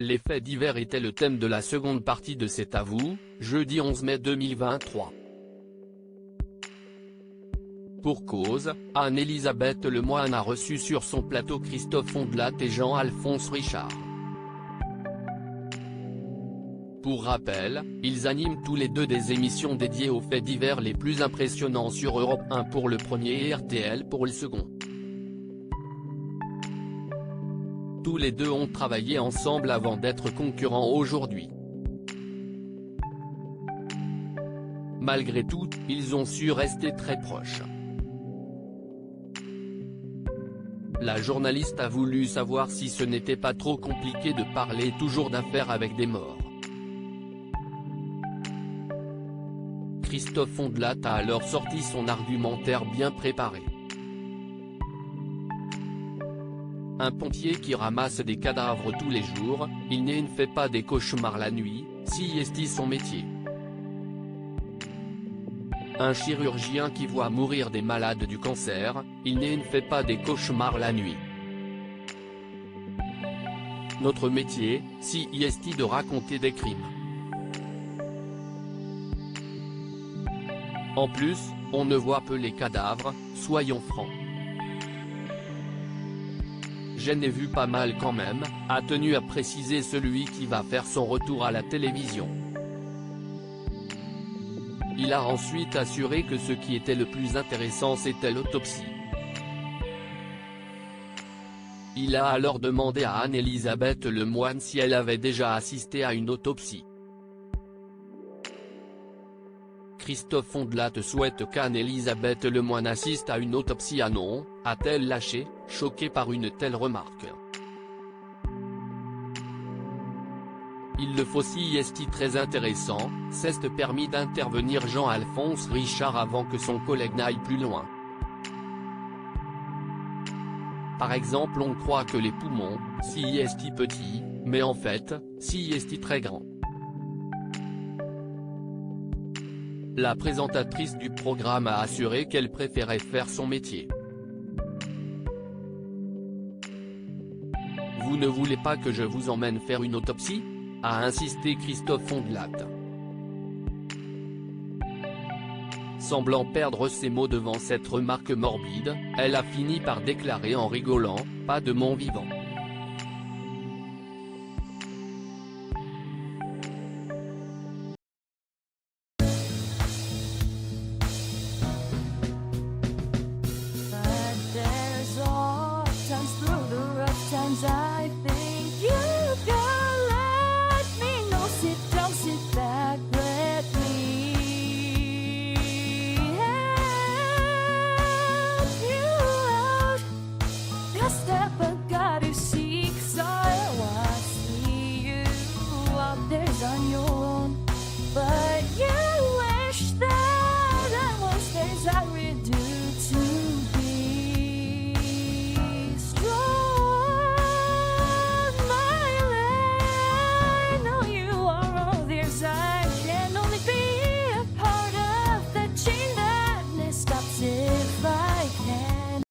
Les faits divers étaient le thème de la seconde partie de cet avou, jeudi 11 mai 2023. Pour cause, Anne-Elisabeth Lemoine a reçu sur son plateau Christophe Ondelat et Jean-Alphonse Richard. Pour rappel, ils animent tous les deux des émissions dédiées aux faits divers les plus impressionnants sur Europe 1 pour le premier et RTL pour le second. Tous les deux ont travaillé ensemble avant d'être concurrents aujourd'hui. Malgré tout, ils ont su rester très proches. La journaliste a voulu savoir si ce n'était pas trop compliqué de parler toujours d'affaires avec des morts. Christophe Ondelat a alors sorti son argumentaire bien préparé. Un pompier qui ramasse des cadavres tous les jours, il ne fait pas des cauchemars la nuit, si est son métier. Un chirurgien qui voit mourir des malades du cancer, il ne fait pas des cauchemars la nuit. Notre métier, si est de raconter des crimes. En plus, on ne voit peu les cadavres, soyons francs. J'en ai vu pas mal quand même, a tenu à préciser celui qui va faire son retour à la télévision. Il a ensuite assuré que ce qui était le plus intéressant c'était l'autopsie. Il a alors demandé à Anne-Elisabeth Lemoine si elle avait déjà assisté à une autopsie. Christophe Ondelat souhaite qu'Anne-Elisabeth Lemoine assiste à une autopsie. Ah non, a-t-elle lâché, choquée par une telle remarque. Il le faut si est très intéressant, c'est permis d'intervenir Jean-Alphonse Richard avant que son collègue n'aille plus loin. Par exemple on croit que les poumons, si est petit, mais en fait, si est très grand. La présentatrice du programme a assuré qu'elle préférait faire son métier. Vous ne voulez pas que je vous emmène faire une autopsie ? A insisté Christophe Ondelat. Semblant perdre ses mots devant cette remarque morbide, elle a fini par déclarer en rigolant, pas de mon vivant.